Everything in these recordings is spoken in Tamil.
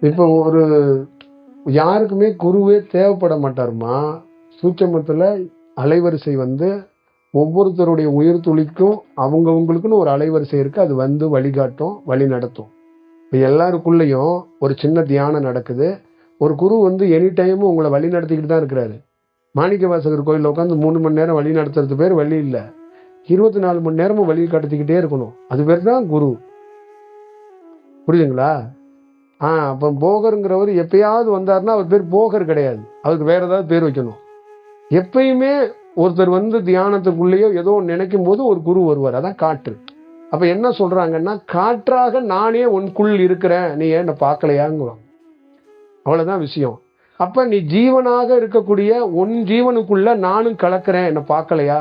இப்போ ஒரு யாருக்குமே குருவே தேவைப்பட மாட்டாருமா. சூட்சமத்துல அலைவரிசை வந்து ஒவ்வொருத்தருடைய உயிர் துளிக்கும் அவங்கவுங்களுக்குன்னு ஒரு அலைவரிசை இருக்கு. அது வந்து வழிகாட்டும், வழி நடத்தும். இப்போ எல்லாருக்குள்ளேயும் ஒரு சின்ன தியானம் நடக்குது. ஒரு குரு வந்து எனி டைமும் உங்களை வழி நடத்திக்கிட்டு தான் இருக்கிறாரு. மாணிக்க வாசகர் கோயிலில் உட்காந்து 3 மணி நேரம் வழி நடத்துறது பேர் வழி இல்லை. 24 மணி நேரமும் வழி கடத்திக்கிட்டே இருக்கணும். அது பேர் தான் குரு. புரியுதுங்களா? அப்போ போகருங்கிறவர் எப்பயாவது வந்தாருன்னா அவர் பேர் போகர் கிடையாது. அவருக்கு வேற ஏதாவது பேர் வைக்கணும். எப்பயுமே ஒருத்தர் வந்து தியானத்துக்குள்ளேயோ ஏதோ நினைக்கும் போது ஒரு குரு வருவார். அதான் காற்று. அப்ப என்ன சொல்றாங்கன்னா, காற்றாக நானே உனக்குள் இருக்கிறேன், நீ ஏன் என்ன பார்க்கலையாங்குவாங்க. அவ்வளவுதான் விஷயம். அப்ப நீ ஜீவனாக இருக்கக்கூடிய உன் ஜீவனுக்குள்ள நானும் கலக்கிறேன், என்ன பார்க்கலையா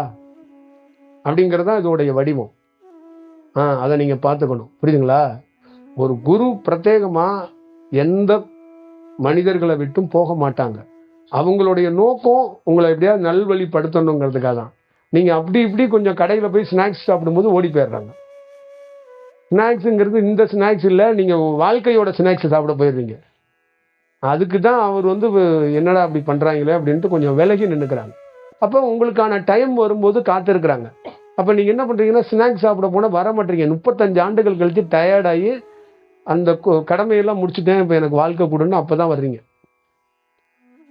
அப்படிங்கறதா இதோடைய வடிவம். அதை நீங்க பார்த்துக்கணும். புரியுதுங்களா? ஒரு குரு பிரத்யேகமா எந்த மனிதர்களை விட்டும் போக மாட்டாங்க. அவங்களுடைய நோக்கம் உங்களை எப்படியாவது நல்வழிப்படுத்தணுங்கிறதுக்காக தான். நீங்க அப்படி இப்படி கொஞ்சம் கடையில போய் ஸ்நாக்ஸ் சாப்பிடும்போது ஓடி போயிடுறாங்க. ஸ்நாக்ஸுங்கிறது இந்த ஸ்நாக்ஸ் இல்லை, நீங்க வாழ்க்கையோட ஸ்நாக்ஸ் சாப்பிட போயிடுறீங்க. அதுக்கு தான் அவர் வந்து என்னடா அப்படி பண்றாங்களே அப்படின்ட்டு கொஞ்சம் விலகி நின்றுக்கிறாங்க. அப்போ உங்களுக்கான டைம் வரும்போது காத்திருக்கிறாங்க. அப்போ நீங்க என்ன பண்றீங்கன்னா, ஸ்நாக்ஸ் சாப்பிட போனால் வர மாட்டீங்க. 35 ஆண்டுகள் கழிச்சு டயர்டாகி அந்த கடமையெல்லாம் முடிச்சுட்டேன், இப்போ எனக்கு வாழ்க்கை கொடுன்னு அப்பதான் வர்றீங்க.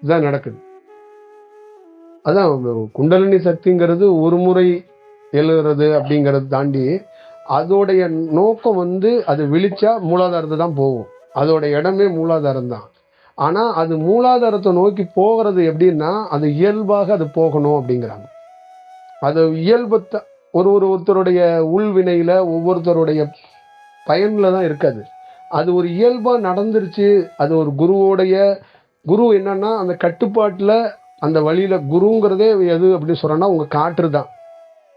இதுதான் நடக்குது. அதான் குண்டலினி சக்திங்கிறது ஒரு முறை எழுதுறது அப்படிங்கறது தாண்டி அதோடைய நோக்கம் வந்து அது விழிச்சா மூலாதாரத்தை தான் போகும். அதோட இடமே மூலாதாரம் தான். ஆனா அது மூலாதாரத்தை நோக்கி போகிறது எப்படின்னா, அது இயல்பாக அது போகணும் அப்படிங்கிறாங்க. அது இயல்பத்தை ஒருத்தருடைய உள்வினையில ஒவ்வொருத்தருடைய பயன்ல தான் இருக்காது. அது ஒரு இயல்பா நடந்துருச்சு. அது ஒரு குரு என்னன்னா, அந்த கட்டுப்பாட்டுல அந்த வழியில குருங்கிறதே எது அப்படின்னு சொல்றேன்னா உங்க காற்று தான்.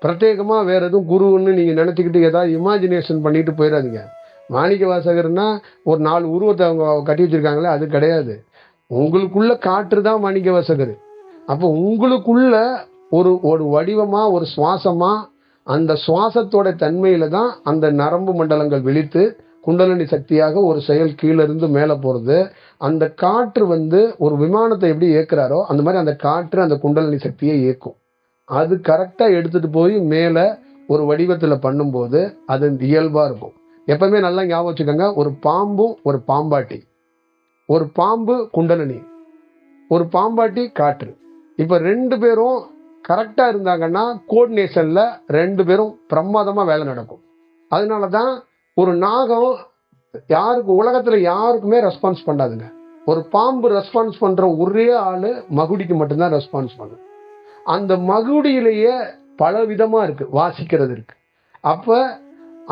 பிரத்யேகமா வேற எதுவும் குருன்னு நீங்க நினைச்சுக்கிட்டு ஏதாவது இமேஜினேஷன் பண்ணிட்டு போயிடாதீங்க. மாணிக்க வாசகர்னா ஒரு 4 உருவத்தை அவங்க கட்டி வச்சிருக்காங்களே, அது கிடையாது. உங்களுக்குள்ள காற்று தான் மாணிக்க வாசகர். அப்போ உங்களுக்குள்ள ஒரு வடிவமா ஒரு சுவாசமா அந்த சுவாசத்தோட தன்மையில தான் அந்த நரம்பு மண்டலங்கள் விழித்து குண்டலினி சக்தியாக ஒரு செயல் கீழே இருந்து மேலே போறது. அந்த காற்று வந்து ஒரு விமானத்தை எப்படி இயக்குறாரோ அந்த மாதிரி அந்த காற்று அந்த குண்டலினி சக்தியை இயக்கும். அது கரெக்டா எடுத்துட்டு போய் மேல ஒரு வடிவத்துல பண்ணும்போது அது இயல்பா இருக்கும். எப்பவுமே நல்லா ஞாபகம் வச்சுக்கோங்க, ஒரு பாம்பும் ஒரு பாம்பாட்டி. ஒரு பாம்பு குண்டலினி, ஒரு பாம்பாட்டி காற்று. இப்ப 2 பேரும் கரெக்டா இருந்தாங்கன்னா கோஆர்டினேஷன்ல 2 பேரும் பிரமாதமா வேலை நடக்கும். அதனாலதான் ஒரு நாகம் உலகத்துல யாருக்குமே ரெஸ்பான்ஸ் பண்ணாதுங்க. ஒரு பாம்பு ரெஸ்பான்ஸ் பண்ற ஒரே ஆளு மகுடிக்கு மட்டும்தான் ரெஸ்பான்ஸ் பண்ணும். அந்த மகுடியிலேயே பல விதமா இருக்கு, வாசிக்கிறது இருக்கு. அப்ப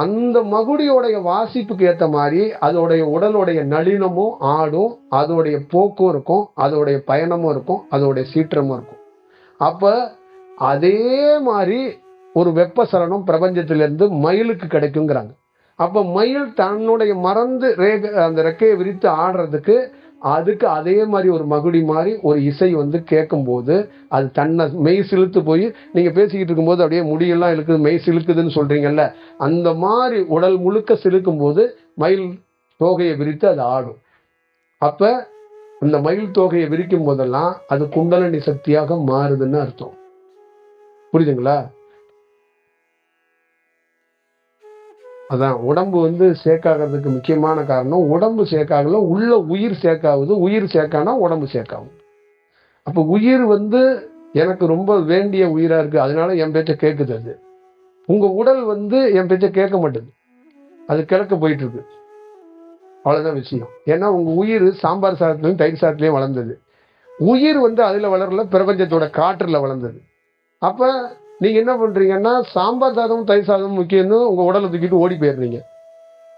அந்த மகுடியோடைய வாசிப்புக்கு ஏற்ற மாதிரி அதோடைய உடலுடைய நளினமும் ஆடும், அதோடைய போக்கும் இருக்கும், அதோடைய பயணமும் இருக்கும், அதோடைய சீற்றமும் இருக்கும். அப்ப அதே மாதிரி ஒரு வெப்பசலனம் பிரபஞ்சத்திலிருந்து மயிலுக்கு கிடைக்குங்கிறாங்க. அப்ப மயில் தன்னுடைய மறந்து அந்த ரெக்கையை விரித்து ஆடுறதுக்கு அதுக்கு அதே மாதிரி ஒரு மகுடி மாதிரி ஒரு இசை வந்து கேட்கும் போது அது தன்னை மெய் சிலுத்து போய், நீங்க பேசிக்கிட்டு இருக்கும்போது அப்படியே முடியெல்லாம் இழுக்குது, மெய் சிலுக்குதுன்னு சொல்றீங்கல்ல, அந்த மாதிரி உடல் முழுக்க சிலுக்கும் போது மயில் தோகையை விரித்து அது ஆடும். அப்ப அந்த மயில் தோகையை விரிக்கும் போதெல்லாம் அது குண்டலினி சக்தியாக மாறுதுன்னு அர்த்தம். புரியுதுங்களா? அதான் உடம்பு வந்து சேக்காகிறதுக்கு முக்கியமான காரணம், உடம்பு சேக்காகல, உள்ள உயிர் சேக்காகுது. உயிர் சேக்கானா உடம்பு சேக்காகும். அப்ப உயிர் வந்து எனக்கு ரொம்ப வேண்டிய உயிரா இருக்கு, அதனால என் பேச்ச கேட்குது. அது உங்க உடல் வந்து என் பேச்ச கேட்க மாட்டேது, அது கிழக்க போயிட்டு இருக்கு. அவ்வளவுதான் விஷயம். ஏன்னா உங்க உயிர் சாம்பார் சாதத்துலயும் தயிர் சாதத்துலயும் வளர்ந்தது. உயிர் வந்து அதுல வளரல, பிரபஞ்சத்தோட காற்றுல வளர்ந்தது. அப்ப நீங்க என்ன பண்றீங்கன்னா, சாம்பார் சாதமும் தயிர் சாதமும் முக்கியம்னு உங்க உடலை தூக்கிட்டு ஓடி போயிடுறீங்க.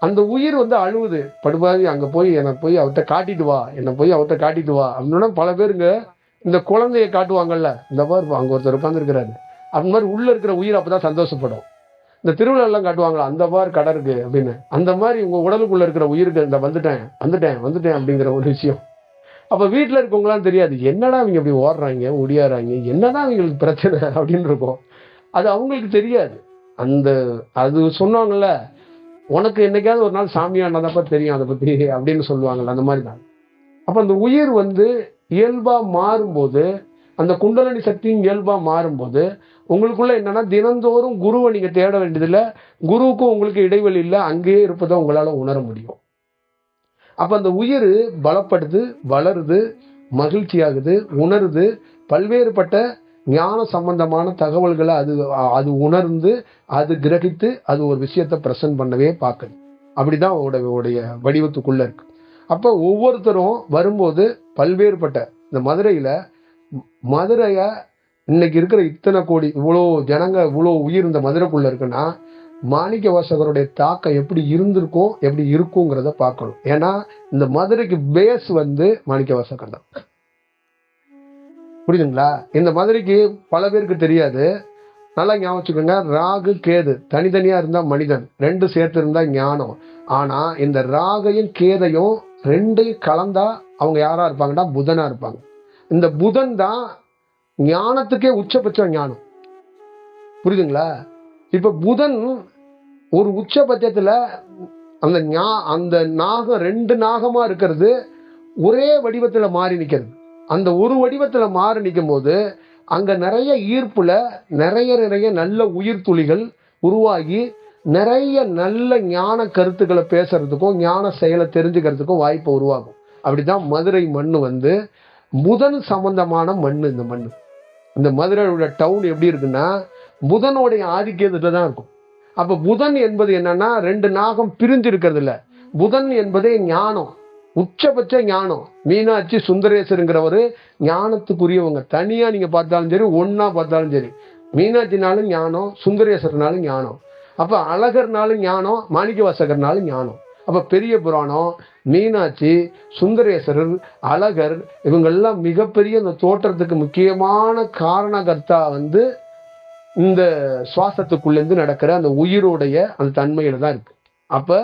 அந்த உயிர் வந்து அழுவுது, படுபாவி அங்க போய் என்னை போய் அவர்கிட்ட காட்டிட்டு வா, என்னை போய் அவர்கிட்ட காட்டிட்டு வா அப்படின்னா பல பேருங்க இந்த குழந்தைய காட்டுவாங்கல்ல, இந்த மாதிரி அங்க ஒருத்தர் உட்காந்துருக்கிறாரு, அந்த மாதிரி உள்ள இருக்கிற உயிர் அப்பதான் சந்தோஷப்படும். இந்த திருவிழா எல்லாம் காட்டுவாங்களா, அந்த மாதிரி கடை இருக்கு அப்படின்னு, அந்த மாதிரி உங்க உடலுக்குள்ள இருக்கிற உயிருக்கு இந்த வந்துட்டேன் வந்துட்டேன் வந்துட்டேன் அப்படிங்கிற ஒரு விஷயம். அப்ப வீட்டுல இருக்கவங்களாம் தெரியாது, என்னடா அவங்க இப்படி ஓடுறாங்க ஒடியாடுறாங்க, என்னதான் அவங்களுக்கு பிரச்சனை அப்படின்னு இருக்கும். அது அவங்களுக்கு தெரியாது. அது சொன்னாங்கல்ல, உனக்கு என்னைக்காவது ஒரு நாள் சாமியானதப்ப தெரியும் அதை பத்தி அப்படின்னு சொல்லுவாங்கல்ல, அந்த மாதிரி தான். அப்ப அந்த உயிர் இயல்பா மாறும்போது, அந்த குண்டலினி சக்தியும் இயல்பா மாறும்போது உங்களுக்குள்ள என்னன்னா, தினந்தோறும் குருவை நீங்க தேட வேண்டியதில்லை, குருவுக்கும் உங்களுக்கு இடைவெளி இல்லை, அங்கேயே இருப்பதை உங்களால உணர முடியும். அப்ப அந்த உயிர் பலப்படுது, வளருது, மகிழ்ச்சியாகுது, உணருது, பல்வேறுபட்ட ஞான சம்பந்தமான தகவல்களை அது உணர்ந்து, அது கிரகித்து, அது ஒரு விஷயத்தை பிரசன்ட் பண்ணவே பார்க்குது. அப்படிதான் உடைய வடிவத்துக்குள்ள இருக்கு. அப்ப ஒவ்வொருத்தரும் வரும்போது பல்வேறுபட்ட இந்த மதுரைய இன்னைக்கு இருக்கிற இத்தனை கோடி இவ்வளோ ஜனங்க, இவ்வளோ உயிர் இந்த மதுரைக்குள்ள இருக்குன்னா, மாணிக்க வாசகருடைய தாக்கம் எப்படி இருந்திருக்கும், எப்படி இருக்குங்கிறத பார்க்கணும். ஏன்னா இந்த மதுரைக்கு பேஸ் மாணிக்க வாசகர் தான். புரியுதுங்களா? இந்த மதுரைக்கு பல பேருக்கு தெரியாது. நல்லா ஞாபகம் வச்சுக்கோங்க, ராகு கேது தனித்தனியா இருந்தா மனிதன், ரெண்டு சேர்த்து இருந்தா ஞானம். ஆனா இந்த ராகையும் கேதையும் ரெண்டையும் கலந்தா அவங்க யாரா இருப்பாங்கன்னா புதனா இருப்பாங்க. இந்த புதன் தான் ஞானத்துக்கே உச்சபட்ச ஞானம். புரியுதுங்களா? இப்ப புதன் ஒரு உச்சபட்சத்துல அந்த நாகம் ரெண்டு நாகமா இருக்கிறது ஒரே வடிவத்துல மாறி நிக்கிறது. அந்த ஒரு வடிவத்துல மாறி நிற்கும் போது அங்க நிறைய ஈர்ப்புல நிறைய நல்ல உயிர் துளிகள் உருவாகி நிறைய நல்ல ஞான கருத்துக்களை பேசுறதுக்கும் ஞான செயலை தெரிஞ்சுக்கிறதுக்கும் வாய்ப்பு உருவாகும். அப்படிதான் மதுரை மண்ணு புதன் சம்பந்தமான மண்ணு. இந்த மதுரையோட டவுன் எப்படி இருக்குன்னா புதனுடைய ஆதிக்கத்துல தான் இருக்கும். அப்ப புதன் என்பது என்னன்னா, ரெண்டு நாகம் பிரிஞ்சு இருக்கிறது இல்ல, புதன் என்பதே ஞானம், உச்சபட்ச ஞானம். மீனாட்சி சுந்தரேசருங்கிறவரு ஞானத்துக்குரியவங்க. தனியா நீங்க பார்த்தாலும் சரி, ஒன்னா பார்த்தாலும் சரி, மீனாட்சினாலும் ஞானம், சுந்தரேசர்னாலும் ஞானம். அப்ப அழகர்னாலும் ஞானம், மாணிக்க வாசகர்னாலும் ஞானம். அப்ப பெரிய புராணம், மீனாட்சி, சுந்தரேசரர், அழகர் இவங்கெல்லாம் மிகப்பெரிய இந்த தோற்றத்துக்கு முக்கியமான காரணகர்த்தா இந்த சுவாசத்துக்குள்ளேருந்து நடக்கிற அந்த உயிரோடைய அந்த தன்மையில தான் இருக்கு. அப்ப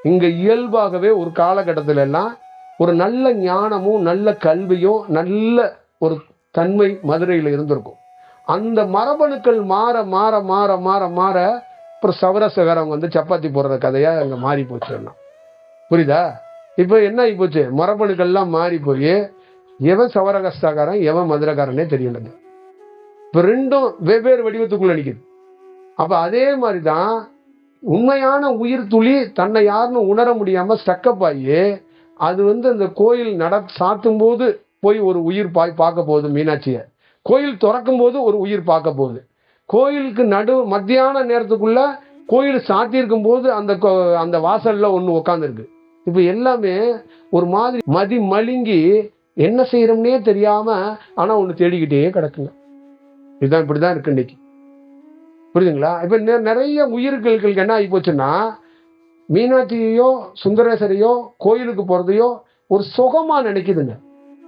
இங்க இயல்பாகவே ஒரு காலகட்டத்தில எல்லாம் ஒரு நல்ல ஞானமும் நல்ல கல்வியும் நல்ல ஒரு தன்மை மதுரையில இருந்திருக்கும். அந்த மரபணுக்கள் மாற மாற மாற மாற மாற அப்புறம் சவரசகரவங்க சப்பாத்தி போடுற கதையா அங்க மாறி போச்சு. புரியுதா? இப்ப என்ன ஆகி போச்சு, மரபணுக்கள்லாம் மாறி போய் எவன் சவரகஸ்தாக்காரன் எவன் மதுரைக்காரனே தெரியலங்க. இப்ப ரெண்டும் வெவ்வேறு வடிவத்துக்குள்ள நிக்குது. அப்ப அதே மாதிரிதான் உண்மையான உயிர் துளி தன்னை யாருன்னு உணர முடியாம ஸ்டக்கப் ஆகி அது அந்த கோயில் சாத்தும் போது போய் ஒரு உயிர் பார்க்க போகுது மீனாட்சிய, கோயில் திறக்கும் போது ஒரு உயிர் பார்க்க போகுது, கோயிலுக்கு மத்தியான நேரத்துக்குள்ள கோயில் சாத்தியிருக்கும் போது அந்த வாசல்ல ஒண்ணு உட்கார்ந்து இருக்கு. இப்ப எல்லாமே ஒரு மாதிரி மதி மழுங்கி என்ன செய்யறோம்னே தெரியாம ஆனா ஒண்ணு தேடிக்கிட்டே கிடக்குங்க. இதுதான் இப்படிதான் இருக்கு இன்னைக்கு. புரியுதுங்களா? இப்ப நிறைய உயிர்களுக்கு என்ன ஆகி போச்சுன்னா, மீனாட்சியையோ சுந்தரேசரையோ கோயிலுக்கு போறதையோ ஒரு சுகமா நினைக்குதுங்க.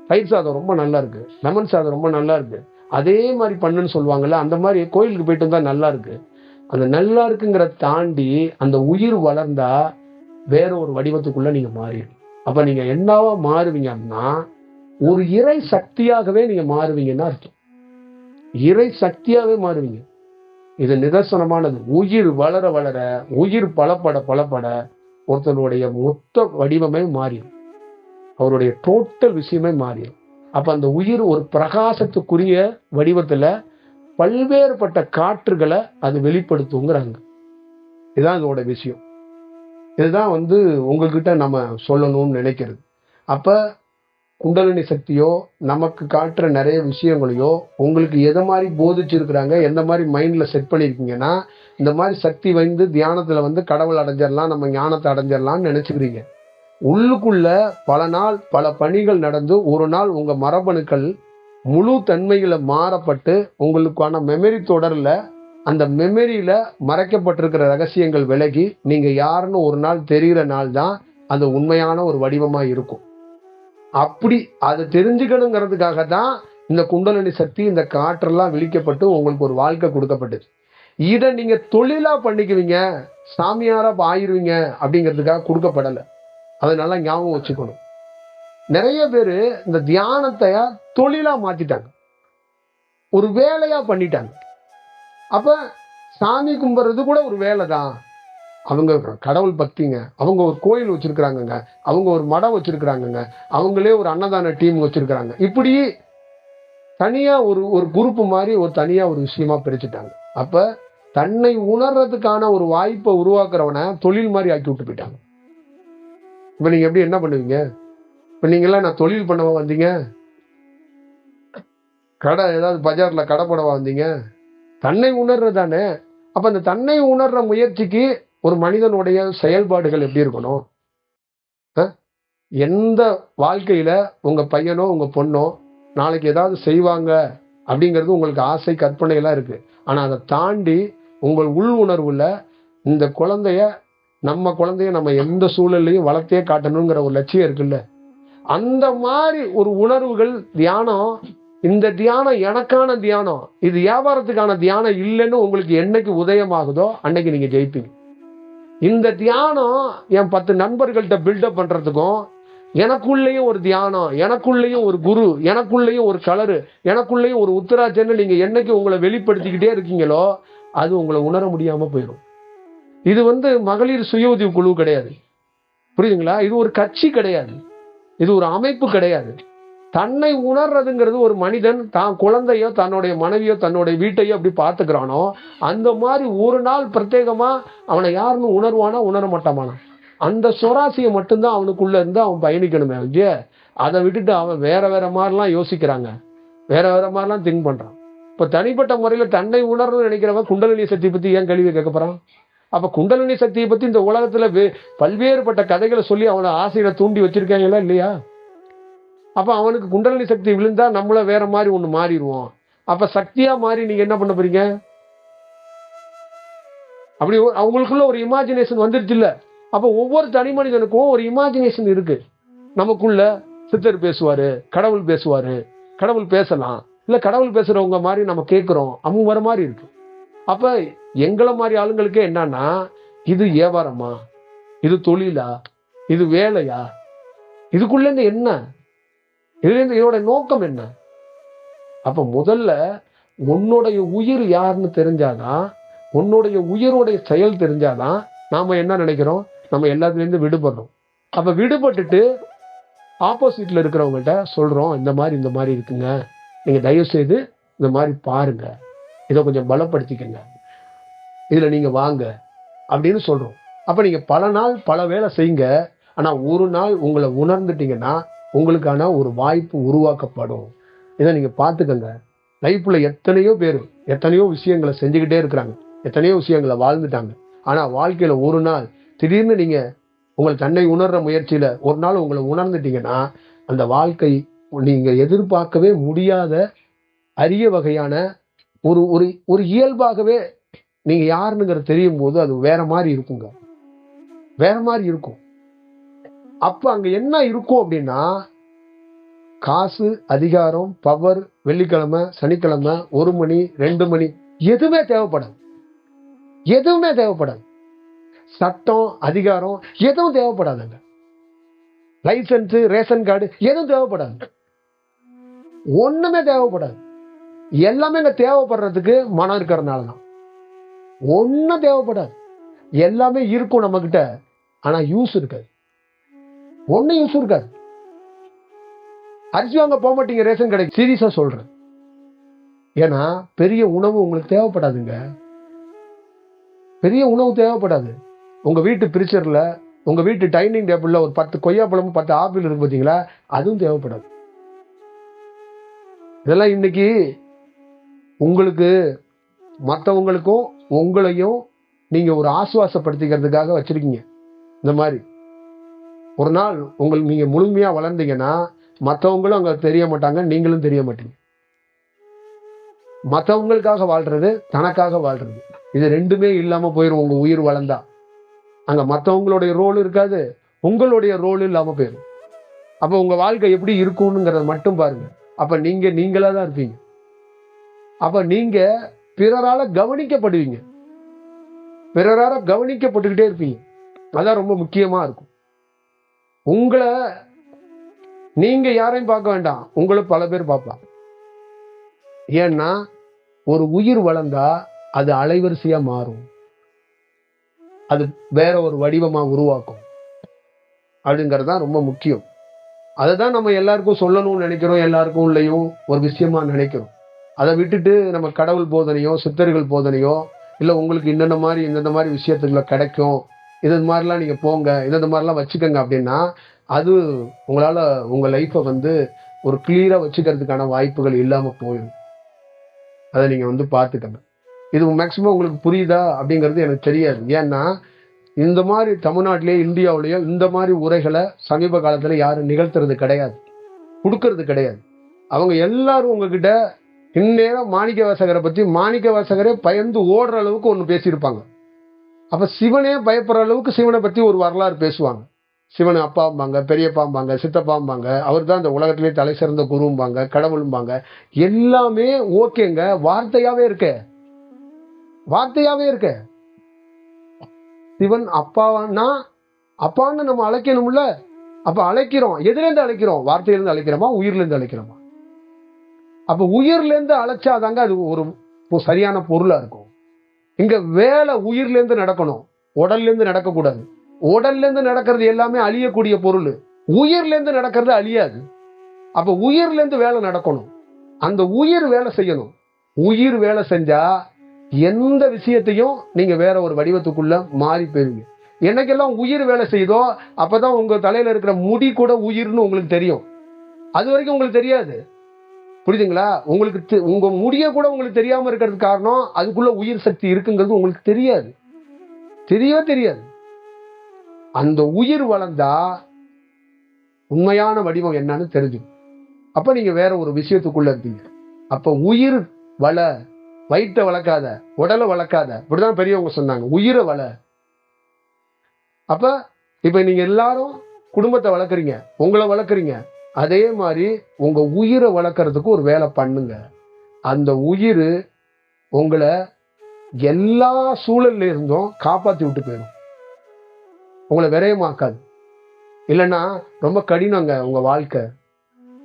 தயிர் சாதம் ரொம்ப நல்லா இருக்கு, லெமன் சாதம் ரொம்ப நல்லா இருக்கு, அதே மாதிரி பண்ணுன்னு சொல்லுவாங்கல்ல, அந்த மாதிரி கோயிலுக்கு போயிட்டு வந்தா நல்லா இருக்கு. அந்த நல்லா இருக்குங்கிற தாண்டி அந்த உயிர் வளர்ந்தா வேற ஒரு வடிவத்துக்குள்ள நீங்க மாறிடுங்க. அப்ப நீங்க என்னவா மாறுவீங்கன்னா ஒரு இறை சக்தியாகவே நீங்க மாறுவீங்கன்னா அர்த்தம். இறை சக்தியாவே மாறுவீங்க. இது நிதர்சனமானது. உயிர் வளர வளர, உயிர் பலப்பட ஒருத்தனுடைய மொத்த வடிவமே மாறிடும், அவருடைய டோட்டல் விஷயமே மாறிடும். அப்ப அந்த உயிர் ஒரு பிரகாசத்துக்குரிய வடிவத்துல பல்வேறுபட்ட காற்றுகளை அது வெளிப்படுத்துங்கிறாங்க. இதுதான் இதோட விஷயம். இதுதான் உங்ககிட்ட நம்ம சொல்லணும்னு நினைக்கிறது. அப்ப குண்டலினி சக்தியோ நமக்கு காட்டுற நிறைய விஷயங்களையோ உங்களுக்கு எதை மாதிரி போதிச்சிருக்கிறாங்க, எந்த மாதிரி மைண்ட்ல செட் பண்ணிருக்கீங்கன்னா, இந்த மாதிரி சக்தி தியானத்துல கடவுள் அடைஞ்சிடலாம், நம்ம ஞானத்தை அடைஞ்சிடலாம்னு நினைச்சுக்கிறீங்க. உள்ளுக்குள்ள பல நாள் பல பணிகள் நடந்து ஒரு நாள் உங்க மரபணுக்கள் முழு தன்மைகளை மாறப்பட்டு உங்களுக்கான மெமரி தொடர்ல அந்த மெமரியில மறைக்கப்பட்டிருக்கிற ரகசியங்கள் விலகி நீங்க யாருன்னு ஒரு நாள் தெரிகிற நாள் தான் அது உண்மையான ஒரு வடிவமா இருக்கும். அப்படி அதை தெரிஞ்சுக்கணுங்கிறதுக்காக தான் இந்த குண்டலினி சக்தி, இந்த காற்றெல்லாம் விழிக்கப்பட்டு உங்களுக்கு ஒரு வாழ்க்கை கொடுக்கப்பட்டுச்சு. இதை நீங்க தொழிலா பண்ணிக்குவீங்க, சாமியாரா ஆயிருவீங்க அப்படிங்கிறதுக்காக கொடுக்கப்படலை. அதை நல்லா ஞாபகம் வச்சுக்கணும். நிறைய பேரு இந்த தியானத்தை தொழிலா மாத்திட்டாங்க, ஒரு வேலையா பண்ணிட்டாங்க. அப்ப சாமி கும்பிடுறது கூட ஒரு வேலை தான், அவங்க கடவுள் பக்திங்க, அவங்க ஒரு கோயில் வச்சிருக்கிறாங்கங்க, அவங்க ஒரு மடம் வச்சிருக்கிறாங்கங்க, அவங்களே ஒரு அன்னதான டீம் வச்சிருக்கிறாங்க. இப்படி தனியா ஒரு ஒரு குரூப் மாதிரி ஒரு தனியா ஒரு விஷயமா பிரிச்சுட்டாங்க. அப்ப தன்னை உணர்றதுக்கான ஒரு வாய்ப்பை உருவாக்குறவனை தொழில் மாதிரி ஆக்கி விட்டு போயிட்டாங்க. இப்ப நீங்க எப்படி என்ன பண்ணுவீங்க? இப்ப நீங்களாம் நான் தொழில் பண்ணவா வந்தீங்க? கடை ஏதாவது பஜார்ல கடை போடவா வந்தீங்க? தன்னை உணர்றதானே. அப்ப அந்த தன்னை உணர்ற முயற்சிக்கு ஒரு மனிதனுடைய செயல்பாடுகள் எப்படி இருக்கணும்? எந்த வாழ்க்கையில உங்க பையனோ உங்க பொண்ணோ நாளைக்கு ஏதாவது செய்வாங்க அப்படிங்கிறது உங்களுக்கு ஆசை கற்பனை எல்லாம் இருக்கு. ஆனா அதை தாண்டி உங்கள் உள் உணர்வுல இந்த குழந்தைய நம்ம எந்த சூழல்லையும் வளர்த்தே காட்டணுங்கிற ஒரு லட்சியம் இருக்குல்ல, அந்த மாதிரி ஒரு உணர்வுகள் தியானம். இந்த தியானம் எனக்கான தியானம், இது வியாபாரத்துக்கான தியானம் இல்லைன்னு உங்களுக்கு என்னைக்கு உதயமாகுதோ அன்னைக்கு நீங்க ஜெயிப்பீங்க. இந்த தியானம் என் 10 நண்பர்கள்ட்ட பில்டப் பண்றதுக்கும், எனக்குள்ளேயும் ஒரு தியானம், எனக்குள்ளேயும் ஒரு குரு, எனக்குள்ளேயும் ஒரு கலரு, எனக்குள்ளேயும் ஒரு உத்தராட்சன்னு நீங்க என்னைக்கு உங்களை வெளிப்படுத்திக்கிட்டே இருக்கீங்களோ அது உங்களை உணர முடியாம போயிடும். இது மகளிர் சுய உதவி குழு கிடையாது, புரியுதுங்களா? இது ஒரு கட்சி கிடையாது, இது ஒரு அமைப்பு கிடையாது. தன்னை உணர்றதுங்கிறது ஒரு மனிதன் தான் குழந்தையோ தன்னுடைய மனைவியோ தன்னுடைய வீட்டையோ அப்படி பார்த்துக்கிறானோ அந்த மாதிரி ஒரு நாள் பிரத்யேகமா அவனை யாருன்னு உணர்வானா உணர மாட்டானா? அந்த சுவாரஸ்யம் மட்டும்தான் அவனுக்குள்ள இருந்து அவன் பயணிக்கணுமே. அதை விட்டுட்டு அவன் வேற வேற மாதிரிலாம் யோசிக்கிறாங்க, வேற வேற மாதிரிலாம் திங்க் பண்றான். இப்ப தனிப்பட்ட முறையில தன்னை உணர்ன்னு நினைக்கிறவன் குண்டலினி சக்தியை பத்தி ஏன் கேள்வி கேட்க போறான்? அப்ப குண்டலினி சக்தியை பத்தி இந்த உலகத்துல பல்வேறுபட்ட கதைகளை சொல்லி அவனை ஆசையில தூண்டி வச்சிருக்காங்களா இல்லையா? அப்ப அவனுக்கு குண்டலினி சக்தி விழுந்தா நம்மள வேற மாதிரி ஒண்ணு மாறிடுவோம். அப்ப சக்தியா மாறி நீங்க என்ன பண்ண போறீங்க? அப்படி அவங்களுக்குள்ள ஒரு இமேஜினேஷன் வந்துருச்சு இல்ல. அப்ப ஒவ்வொரு தனி மனிதனுக்கும் ஒரு இமேஜினேஷன் இருக்கு. நமக்குள்ள சித்தர் பேசுவாரு, கடவுள் பேசுவாரு, கடவுள் பேசலாம், இல்ல கடவுள் பேசுறவங்க மாதிரி நம்ம கேட்கிறோம், அவங்க வர மாதிரி இருக்கு. அப்ப எங்களை மாதிரி ஆளுங்களுக்கே என்னன்னா, இது வியாபாரமா, இது தொழிலா, இது வேலையா, இதுக்குள்ள இருந்து என்ன, இதுல இருந்து இதோட நோக்கம் என்ன? அப்ப முதல்ல உன்னுடைய உயிர் யாருன்னு தெரிஞ்சாதான், உன்னுடைய உயிரோடைய செயல் தெரிஞ்சாதான் நாம என்ன நினைக்கிறோம், நம்ம எல்லாத்துல இருந்து விடுபடுறோம். அப்ப விடுபட்டுட்டு ஆப்போசிட்ல இருக்கிறவங்கள்ட்ட சொல்றோம், இந்த மாதிரி இருக்குங்க, நீங்க தயவு செய்து இந்த மாதிரி பாருங்க, இதை கொஞ்சம் பலப்படுத்திக்கங்க, இதுல நீங்க வாங்க அப்படின்னு சொல்றோம். அப்ப நீங்க பல நாள் பல வேலை செய்யுங்க. ஆனா ஒரு நாள் உங்களை உணர்ந்துட்டீங்கன்னா உங்களுக்கான ஒரு வாய்ப்பு உருவாக்கப்படும். இதை நீங்க பாத்துக்கங்க. லைஃப்ல எத்தனையோ பேர் எத்தனையோ விஷயங்களை செஞ்சுக்கிட்டே இருக்கிறாங்க, எத்தனையோ விஷயங்களை வாழ்ந்துட்டாங்க. ஆனா வாழ்க்கையில ஒரு நாள் திடீர்னு நீங்க உங்களை தன்னை உணர்ற முயற்சியில ஒரு நாள் உங்களை உணர்ந்துட்டீங்கன்னா அந்த வாழ்க்கை நீங்க எதிர்பார்க்கவே முடியாத அரிய வகையான ஒரு ஒரு ஒரு இயல்பாகவே நீங்க யாருன்னுங்கிறது தெரியும் போது அது வேற மாதிரி இருக்குங்க, வேற மாதிரி இருக்கும். அப்ப அங்க என்ன இருக்கும் அப்படின்னா, காசு, அதிகாரம், பவர், வெள்ளிக்கிழமை, சனிக்கிழமை, 1 மணி 2 மணி எதுவுமே தேவைப்படாது, எதுவுமே தேவைப்படாது. சட்டம், அதிகாரம் எதுவும் தேவைப்படாதுங்க. லைசன்ஸ், ரேஷன் கார்டு எதுவும் தேவைப்படாது, ஒண்ணுமே தேவைப்படாது. எல்லாமே இங்க தேவைப்படுறதுக்கு மனம் இருக்கிறதுனாலதான். ஒன்னும் தேவைப்படாது, எல்லாமே இருக்கும் நம்ம கிட்ட, ஆனா யூஸ் இருக்காது, ஒன்னும் யூஸ் இருக்காது. அரிசி வாங்க போக மாட்டீங்க ரேஷன் கடைக்கு, சீரியஸா சொல்றேன். ஏன்னா பெரிய உணவு உங்களுக்கு தேவைப்படாதுங்க, பெரிய உணவு தேவைப்படாது. உங்க வீட்டு பிரிச்சர்ல, உங்க வீட்டு டைனிங் டேபிள்ல ஒரு 10 கொய்யாப்பழமும் 10 ஆப்பிள் இருக்கு பாத்தீங்களா, அதுவும் தேவைப்படாது. இதெல்லாம் இன்னைக்கு உங்களுக்கு மற்றவங்களுக்கும் உங்களையும் நீங்க ஒரு ஆசுவாசப்படுத்திக்கிறதுக்காக வச்சிருக்கீங்க. இந்த மாதிரி ஒரு நாள் நீங்க முழுமையா வளர்ந்தீங்கன்னா மற்றவங்களும் அங்க தெரிய மாட்டாங்க, நீங்களும் தெரிய மாட்டீங்க. மற்றவங்களுக்காக வாழ்றது, தனக்காக வாழ்றது, இது ரெண்டுமே இல்லாம போயிடும். உங்க உயிர் வளர்ந்தா அங்க மற்றவங்களுடைய ரோல் இருக்காது, உங்களுடைய ரோல் இல்லாம போயிடும். அப்ப உங்க வாழ்க்கை எப்படி இருக்கும்ங்கிறத மட்டும் பாருங்க. அப்ப நீங்களா தான் இருப்பீங்க. அப்ப நீங்க பிறரால கவனிக்கப்படுவீங்க, பிறரால கவனிக்கப்பட்டுக்கிட்டே இருப்பீங்க. அதான் ரொம்ப முக்கியமா இருக்கும். உங்களை நீங்க யாரையும் பார்க்க வேண்டாம், உங்களை பல பேர் பார்ப்பாங்க. ஏன்னா ஒரு உயிர் வளர்ந்தா அது அலைவரிசையா மாறும். அது வேற ஒரு வடிவமா உருவாக்கும் அப்படிங்கிறது தான் ரொம்ப முக்கியம். அதை தான் நம்ம எல்லாருக்கும் சொல்லணும்னு நினைக்கிறோம், எல்லாருக்கும் உள்ளேயும் ஒரு விஷயமா நினைக்கிறோம். அதை விட்டுட்டு நம்ம கடவுள் போதனையோ சித்தர்கள் போதனையோ இல்லை உங்களுக்கு இந்தந்த மாதிரி விஷயத்துக்குள்ள கிடைக்கும், இது மாதிரிலாம் நீங்கள் போங்க, இந்த மாதிரிலாம் வச்சுக்கோங்க அப்படின்னா அது உங்களால் உங்கள் லைஃப்பை வந்து ஒரு கிளியராக வச்சுக்கிறதுக்கான வாய்ப்புகள் இல்லாமல் போயிடும். அதை நீங்கள் பார்த்துக்கங்க. இது மேக்சிமம் உங்களுக்கு புரியுதா அப்படிங்கிறது எனக்கு தெரியாது. ஏன்னா இந்த மாதிரி தமிழ்நாட்டிலேயே இந்தியாவிலேயோ இந்த மாதிரி உரைகளை சமீப காலத்தில் யாரும் நிகழ்த்துறது கிடையாது, கொடுக்கறது கிடையாது. அவங்க எல்லாரும் உங்ககிட்ட இந்நேரம் மாணிக்க வாசகரை பற்றி மாணிக்க வாசகரே பயந்து ஓடுற அளவுக்கு ஒன்று பேசியிருப்பாங்க. அப்போ சிவனே பயப்படுற அளவுக்கு சிவனை பற்றி ஒரு வரலாறு பேசுவாங்க. சிவன் அப்பாம்பாங்க, பெரியப்பாம்பாங்க, சித்தப்பாம்பாங்க, அவர் தான் இந்த உலகத்திலே தலை சிறந்த குரும்பாங்க, கடவுளும்பாங்க. எல்லாமே ஓகேங்க, வார்த்தையாவே இருக்க. சிவன் அப்பாவான்னா அப்பான்னு நம்ம அழைக்கணும்ல. அப்ப அழைக்கிறோம், எதுலேருந்து அழைக்கிறோம்? வார்த்தையிலேருந்து அழைக்கிறோமா, உயிர்லேருந்து அழைக்கிறோமா? அப்ப உயிர்லேருந்து அழைச்சாதாங்க அது ஒரு சரியான பொருளா இருக்கும். இங்க வேலை உயிர்லேருந்து நடக்கணும், உடல்லேருந்து நடக்கக்கூடாது. உடல்லேருந்து நடக்கிறது எல்லாமே அழியக்கூடிய பொருள், உயிர்லேருந்து நடக்கிறது அழியாது. அப்ப உயிர்லேருந்து வேலை நடக்கணும், அந்த உயிர் வேலை செய்யணும். உயிர் வேலை செஞ்சா எந்த விஷயத்தையும் நீங்க வேற ஒரு வடிவத்துக்குள்ள மாறி போயிருங்க. என்னைக்கெல்லாம் உயிர் வேலை செய்தோ அப்பதான் உங்க தலையில இருக்கிற முடி கூட உயிர்னு உங்களுக்கு தெரியும். அது வரைக்கும் உங்களுக்கு தெரியாது, புரியுதுங்களா? உங்களுக்கு உங்க முடிய கூட உங்களுக்கு தெரியாம இருக்கிறது காரணம் அதுக்குள்ள உயிர் சக்தி இருக்குங்கிறது உங்களுக்கு தெரியவே தெரியாது. அந்த உயிர் வளர்ந்தா உண்மையான வடிவம் என்னன்னு தெரிஞ்சுக்கும். அப்ப நீங்க வேற ஒரு விஷயத்துக்குள்ள இருப்பீங்க. அப்ப உயிர் வள, வயிற்றை வளர்க்காத, உடலை வளர்க்காத, இப்படிதான் பெரியவங்க சொன்னாங்க, உயிரை வள. அப்ப இப்ப நீங்க எல்லாரும் குடும்பத்தை வளர்க்குறீங்க, உங்களை வளர்க்குறீங்க. அதே மாதிரி உங்க உயிரை வளர்க்கறதுக்கு ஒரு வேலை பண்ணுங்க. அந்த உயிர் உங்களை எல்லா சூழல்ல இருந்தும் காப்பாத்தி விட்டு போயிடும், உங்களை விரயமாக்காது. இல்லைன்னா ரொம்ப கடினங்க உங்க வாழ்க்கை.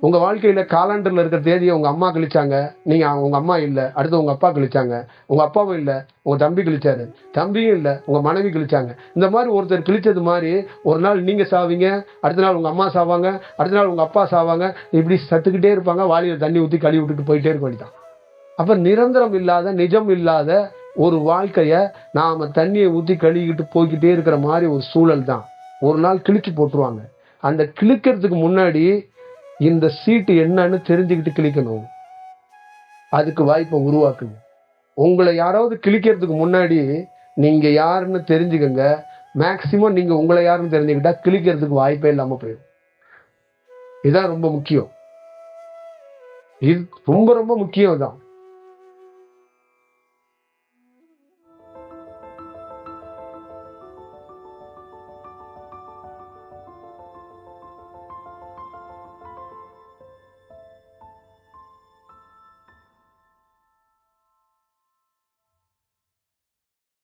உங்க வாழ்க்கையில காலண்டர்ல இருக்கிற தேதியை உங்க அம்மா கழிச்சாங்க, நீங்க உங்க அம்மா இல்லை, அடுத்து உங்க அப்பா கழிச்சாங்க. உங்க அப்பாவும் இல்லை, உங்க தம்பி கழிச்சாரு, தம்பியும் இல்லை, உங்க மனைவி கழிச்சாங்க. இந்த மாதிரி ஒருத்தர் கிழிச்சது மாதிரி ஒரு நாள் நீங்க சாவீங்க, அடுத்த நாள் உங்க அம்மா சாவாங்க, அடுத்த நாள் உங்க அப்பா சாவாங்க. இப்படி சத்துக்கிட்டே இருப்பாங்க. வாளியில தண்ணி ஊற்றி கழுவி விட்டுட்டு போயிட்டே இருக்க வேண்டியதான். அப்ப நிரந்தரம் இல்லாத, நிஜம் இல்லாத ஒரு வாழ்க்கைய நாம தண்ணியை ஊற்றி கழுவிக்கிட்டு போய்கிட்டே இருக்கிற மாதிரி ஒரு சூழல் தான். ஒரு நாள் கிழிச்சு போட்டுருவாங்க. அந்த கிழிக்கிறதுக்கு முன்னாடி இந்த சீட்டு என்னன்னு தெரிஞ்சுக்கிட்டு கிழிக்கணும். அதுக்கு வாய்ப்பை உருவாக்குங்க. உங்களை யாராவது கிழிக்கிறதுக்கு முன்னாடி நீங்க யாருன்னு தெரிஞ்சுக்கங்க. மேக்சிமம் நீங்க உங்களை யாருன்னு தெரிஞ்சுக்கிட்டா கிழிக்கிறதுக்கு வாய்ப்பே இல்லாம போயிடும். இதுதான் ரொம்ப முக்கியம். இது ரொம்ப ரொம்ப முக்கியம் தான்.